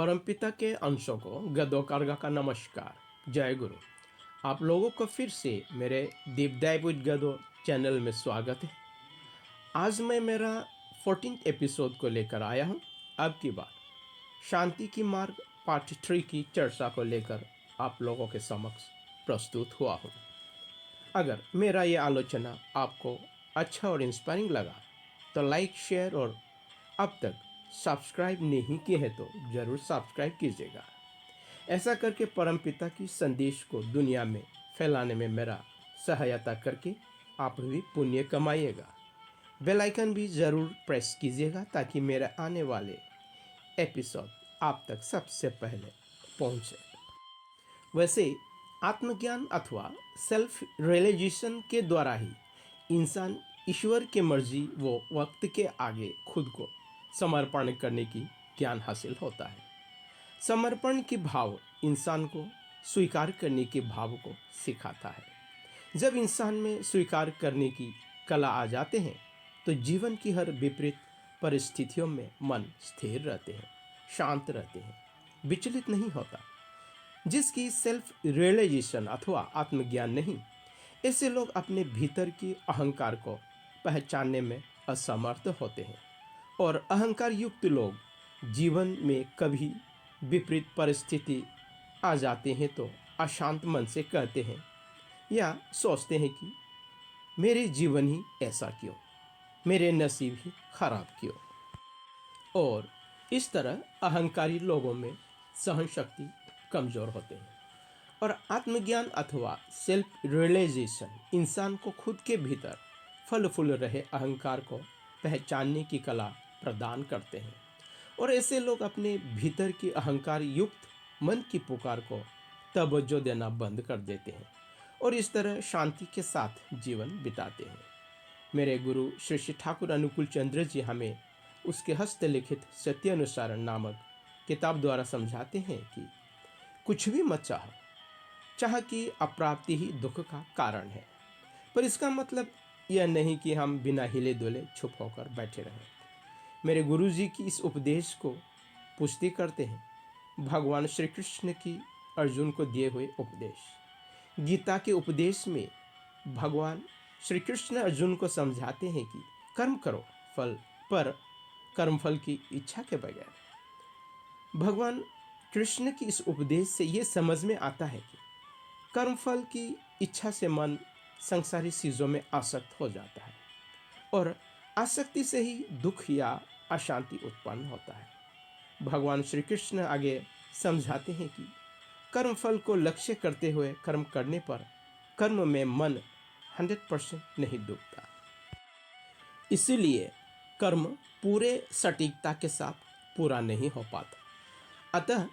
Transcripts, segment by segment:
परमपिता के अंशों को गदो कारगा का नमस्कार। जय गुरु। आप लोगों को फिर से मेरे दीपदाय विद गदो चैनल में स्वागत है। आज मैं मेरा 14th एपिसोड को लेकर आया हूँ। अब की बार शांति की मार्ग पार्ट 3 की चर्चा को लेकर आप लोगों के समक्ष प्रस्तुत हुआ हूँ। अगर मेरा ये आलोचना आपको अच्छा और इंस्पायरिंग लगा तो लाइक, शेयर और अब तक सब्सक्राइब नहीं किए हैं तो ज़रूर सब्सक्राइब कीजिएगा। ऐसा करके परमपिता की संदेश को दुनिया में फैलाने में मेरा सहायता करके आप भी पुण्य कमाइएगा। बेल आइकन भी ज़रूर प्रेस कीजिएगा ताकि मेरे आने वाले एपिसोड आप तक सबसे पहले पहुंचे। वैसे आत्मज्ञान अथवा सेल्फ रियलाइजेशन के द्वारा ही इंसान ईश्वर की मर्जी व वक्त के आगे खुद को समर्पण करने की ज्ञान हासिल होता है। समर्पण की भाव इंसान को स्वीकार करने के भाव को सिखाता है। जब इंसान में स्वीकार करने की कला आ जाते हैं तो जीवन की हर विपरीत परिस्थितियों में मन स्थिर रहते हैं, शांत रहते हैं, विचलित नहीं होता। जिसकी सेल्फ रियलाइजेशन अथवा आत्मज्ञान नहीं, ऐसे लोग अपने भीतर की अहंकार को पहचानने में असमर्थ होते हैं और अहंकार युक्त लोग जीवन में कभी विपरीत परिस्थिति आ जाते हैं तो अशांत मन से कहते हैं या सोचते हैं कि मेरे जीवन ही ऐसा क्यों, मेरे नसीब ही खराब क्यों। और इस तरह अहंकारी लोगों में सहन शक्ति कमज़ोर होते हैं और आत्मज्ञान अथवा सेल्फ रियलाइजेशन इंसान को खुद के भीतर फल फूल रहे अहंकार को पहचानने की कला प्रदान करते हैं और ऐसे लोग अपने भीतर की अहंकार युक्त मन की पुकार को तवज्जो देना बंद कर देते हैं और इस तरह शांति के साथ जीवन बिताते हैं। मेरे गुरु श्री श्री ठाकुर अनुकूल चंद्र जी हमें उसके हस्तलिखित सत्यानुसारण नामक किताब द्वारा समझाते हैं कि कुछ भी मत चाह कि अप्राप्ति ही दुख का कारण है। पर इसका मतलब यह नहीं कि हम बिना हिले डुले चुप होकर बैठे रहें। मेरे गुरुजी की इस उपदेश को पुष्टि करते हैं भगवान श्री कृष्ण की अर्जुन को दिए हुए उपदेश। गीता के उपदेश में भगवान श्री कृष्ण अर्जुन को समझाते हैं कि कर्म करो फल पर कर्मफल की इच्छा के बगैर। भगवान कृष्ण की इस उपदेश से ये समझ में आता है कि कर्मफल की इच्छा से मन संसारी चीज़ों में आसक्त हो जाता है और आसक्ति से ही दुख या अशांति उत्पन्न होता है। भगवान श्री कृष्ण आगे समझाते हैं कि कर्मफल को लक्ष्य करते हुए कर्म करने पर कर्म में मन 100% नहीं डूबता। इसीलिए कर्म पूरे सटीकता के साथ पूरा नहीं हो पाता। अतः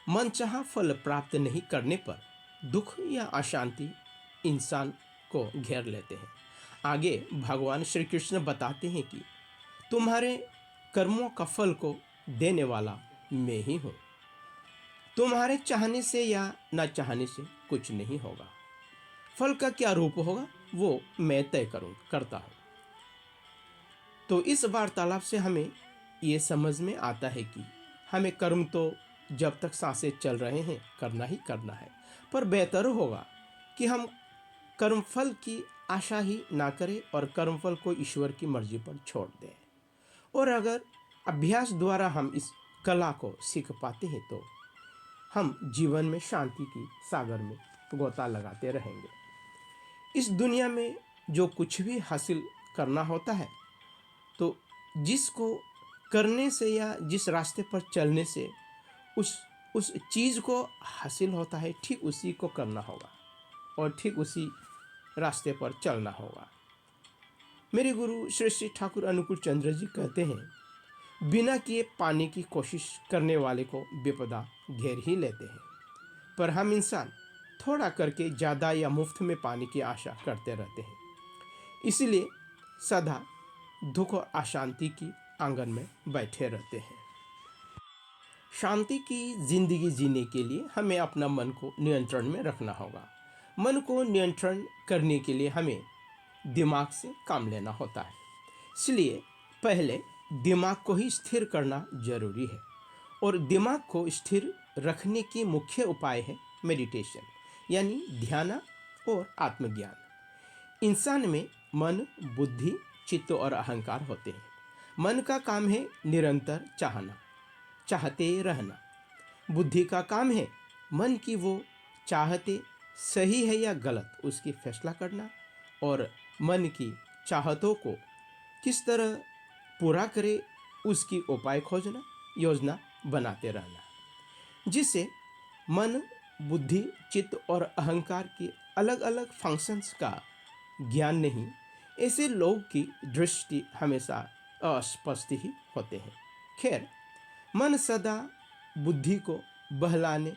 मनचाहा फल प्राप्त नहीं करने पर दुख या अशांति इंसान को घेर लेते हैं। आगे भगवान श्री कृष्ण बताते हैं कि तुम्हारे कर्मों का फल को देने वाला मैं ही हूँ। तुम्हारे चाहने से या न चाहने से कुछ नहीं होगा। फल का क्या रूप होगा वो मैं तय करता हूँ। तो इस वार्तालाप से हमें ये समझ में आता है कि हमें कर्म तो जब तक सांसें चल रहे हैं करना ही करना है, पर बेहतर होगा कि हम कर्मफल की आशा ही ना करें और कर्मफल को ईश्वर की मर्जी पर छोड़ दें। और अगर अभ्यास द्वारा हम इस कला को सीख पाते हैं तो हम जीवन में शांति की सागर में गोता लगाते रहेंगे। इस दुनिया में जो कुछ भी हासिल करना होता है तो जिसको करने से या जिस रास्ते पर चलने से उस चीज़ को हासिल होता है, ठीक उसी को करना होगा और ठीक उसी रास्ते पर चलना होगा। मेरे गुरु श्री श्री ठाकुर अनुकूल चंद्र जी कहते हैं बिना किए पाने की कोशिश करने वाले को विपदा घेर ही लेते हैं, पर हम इंसान थोड़ा करके ज़्यादा या मुफ्त में पाने की आशा करते रहते हैं। इसीलिए सदा दुख और अशांति की आंगन में बैठे रहते हैं। शांति की जिंदगी जीने के लिए हमें अपना मन को नियंत्रण में रखना होगा। मन को नियंत्रण करने के लिए हमें दिमाग से काम लेना होता है। इसलिए पहले दिमाग को ही स्थिर करना जरूरी है और दिमाग को स्थिर रखने की मुख्य उपाय है मेडिटेशन, यानी ध्यान और आत्मज्ञान। इंसान में मन, बुद्धि, चित्त और अहंकार होते हैं। मन का काम है निरंतर चाहना, चाहते रहना। बुद्धि का काम है मन की वो चाहते सही है या गलत उसकी फैसला करना, और मन की चाहतों को किस तरह पूरा करे उसकी उपाय खोजना, योजना बनाते रहना। जिससे मन, बुद्धि, चित्त और अहंकार की अलग अलग फंक्शंस का ज्ञान नहीं, ऐसे लोग की दृष्टि हमेशा अस्पष्ट ही होते हैं। खैर, मन सदा बुद्धि को बहलाने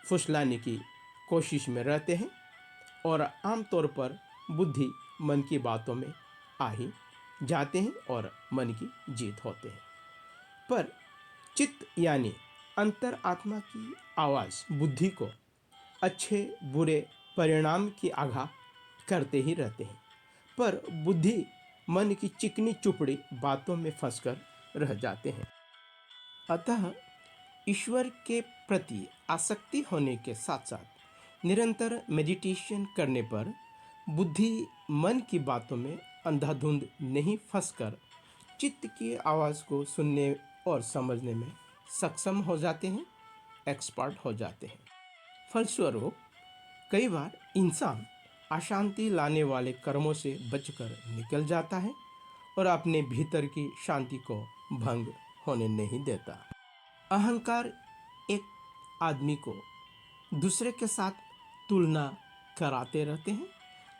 फुसलाने की कोशिश में रहते हैं और आमतौर पर बुद्धि मन की बातों में आ ही जाते हैं और मन की जीत होते हैं। पर चित्त यानी अंतर आत्मा की आवाज़ बुद्धि को अच्छे बुरे परिणाम की आगाह करते ही रहते हैं। पर बुद्धि मन की चिकनी चुपड़ी बातों में फंसकर रह जाते हैं। अतः ईश्वर के प्रति आसक्ति होने के साथ साथ निरंतर मेडिटेशन करने पर बुद्धि मन की बातों में अंधाधुंध नहीं फंसकर चित्त की आवाज़ को सुनने और समझने में सक्षम हो जाते हैं, एक्सपर्ट हो जाते हैं। फलस्वरूप कई बार इंसान अशांति लाने वाले कर्मों से बचकर निकल जाता है और अपने भीतर की शांति को भंग होने नहीं देता। अहंकार एक आदमी को दूसरे के साथ तुलना कराते रहते हैं,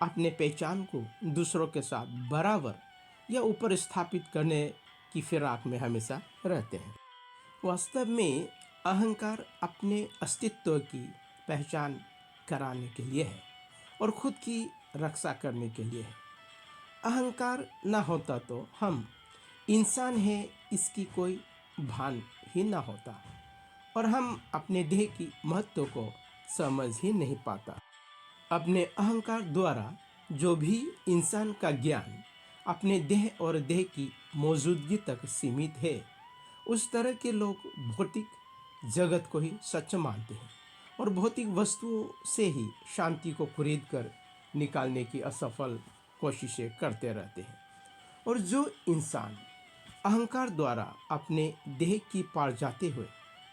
अपने पहचान को दूसरों के साथ बराबर या ऊपर स्थापित करने की फिराक में हमेशा रहते हैं। वास्तव में अहंकार अपने अस्तित्व की पहचान कराने के लिए है और खुद की रक्षा करने के लिए है। अहंकार न होता तो हम इंसान हैं इसकी कोई भान ही न होता और हम अपने देह की महत्व को समझ ही नहीं पाता। अपने अहंकार द्वारा जो भी इंसान का ज्ञान अपने देह और देह की मौजूदगी तक सीमित है, उस तरह के लोग भौतिक जगत को ही सच मानते हैं और भौतिक वस्तुओं से ही शांति को खरीद कर निकालने की असफल कोशिशें करते रहते हैं। और जो इंसान अहंकार द्वारा अपने देह की पार जाते हुए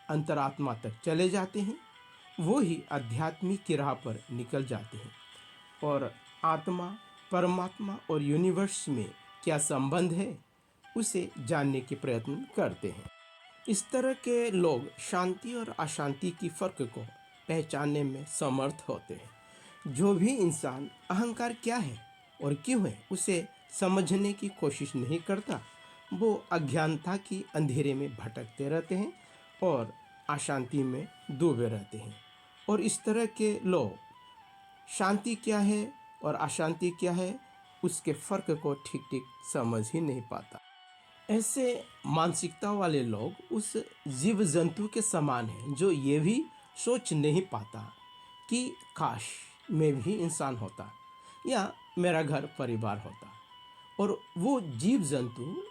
अंतरात्मा तक चले जाते हैं, वो ही आध्यात्मिक की राह पर निकल जाते हैं और आत्मा, परमात्मा और यूनिवर्स में क्या संबंध है उसे जानने के प्रयत्न करते हैं। इस तरह के लोग शांति और अशांति की फर्क को पहचानने में समर्थ होते हैं। जो भी इंसान अहंकार क्या है और क्यों है उसे समझने की कोशिश नहीं करता, वो अज्ञानता की अंधेरे में भटकते रहते हैं और अशांति में डूबे रहते हैं। और इस तरह के लोग शांति क्या है और अशांति क्या है उसके फ़र्क को ठीक ठीक समझ ही नहीं पाता। ऐसे मानसिकता वाले लोग उस जीव जंतु के समान हैं जो ये भी सोच नहीं पाता कि काश मैं भी इंसान होता या मेरा घर परिवार होता। और वो जीव जंतु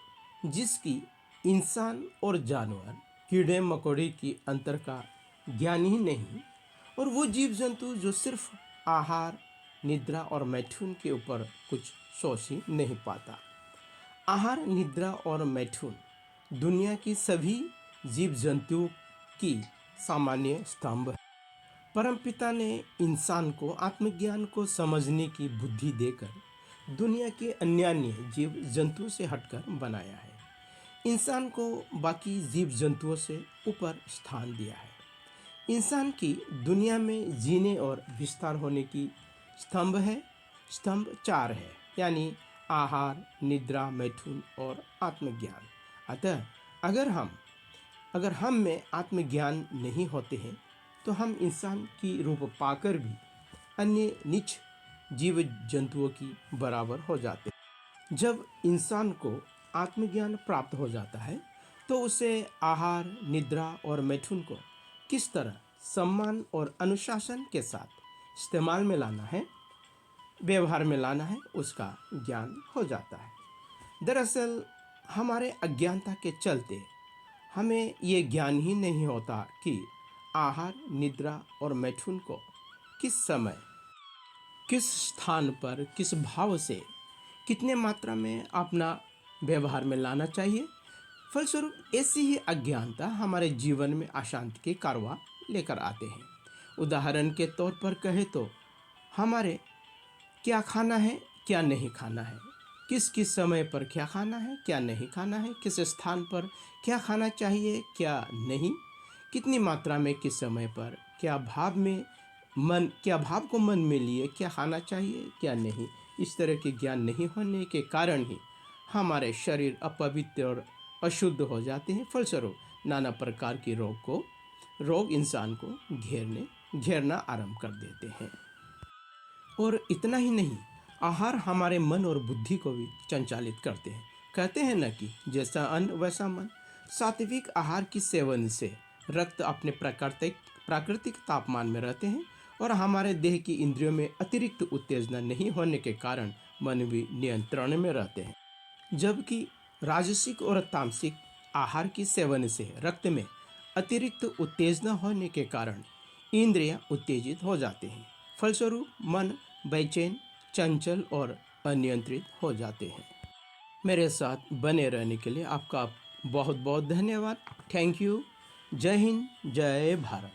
जिसकी इंसान और जानवर, कीड़े मकोड़े की अंतर का ज्ञान ही नहीं, और वो जीव जंतु जो सिर्फ आहार, निद्रा और मैथुन के ऊपर कुछ सोच ही नहीं पाता। आहार, निद्रा और मैथुन दुनिया की सभी जीव जंतुओं की सामान्य स्तंभ है। परमपिता ने इंसान को आत्मज्ञान को समझने की बुद्धि देकर दुनिया के अन्य जीव जंतुओं से हटकर बनाया है। इंसान को बाकी जीव जंतुओं से ऊपर स्थान दिया है। इंसान की दुनिया में जीने और विस्तार होने की स्तंभ 4 है, यानी आहार, निद्रा, मैथुन और आत्मज्ञान। अतः अगर हम में आत्मज्ञान नहीं होते हैं तो हम इंसान की रूप पाकर भी अन्य नीच जीव जंतुओं की बराबर हो जाते हैं। जब इंसान को आत्मज्ञान प्राप्त हो जाता है तो उसे आहार, निद्रा और मैथुन को किस तरह सम्मान और अनुशासन के साथ इस्तेमाल में लाना है, व्यवहार में लाना है, उसका ज्ञान हो जाता है। दरअसल हमारे अज्ञानता के चलते हमें ये ज्ञान ही नहीं होता कि आहार, निद्रा और मैथुन को किस समय, किस स्थान पर, किस भाव से, कितने मात्रा में अपना व्यवहार में लाना चाहिए। फलस्वरूप ऐसी ही अज्ञानता हमारे जीवन में अशांति के कारवा लेकर आते हैं। उदाहरण के तौर पर कहे तो हमारे क्या खाना है, क्या नहीं खाना है, किस किस समय पर क्या खाना है, क्या नहीं खाना है, किस स्थान पर क्या खाना चाहिए, क्या नहीं, कितनी मात्रा में, किस समय पर, क्या भाव को मन में लिए क्या खाना चाहिए, क्या नहीं, इस तरह के ज्ञान नहीं होने के कारण ही हमारे शरीर अपवित्र और अशुद्ध हो जाते हैं। फलस्वरूप नाना प्रकार की रोग इंसान को घेरना आरंभ कर देते हैं। और इतना ही नहीं, आहार हमारे मन और बुद्धि को भी संचालित करते हैं। कहते हैं न कि जैसा अन्न वैसा मन। सात्विक आहार की सेवन से रक्त अपने प्राकृतिक तापमान में रहते हैं और हमारे देह की इंद्रियों में अतिरिक्त उत्तेजना नहीं होने के कारण मन भी नियंत्रण में रहते हैं। जबकि राजसिक और तामसिक आहार की सेवन से रक्त में अतिरिक्त उत्तेजना होने के कारण इंद्रियां उत्तेजित हो जाते हैं। फलस्वरूप मन बेचैन, चंचल और अनियंत्रित हो जाते हैं। मेरे साथ बने रहने के लिए आपका बहुत बहुत धन्यवाद। Thank you. जय हिंद, जय भारत।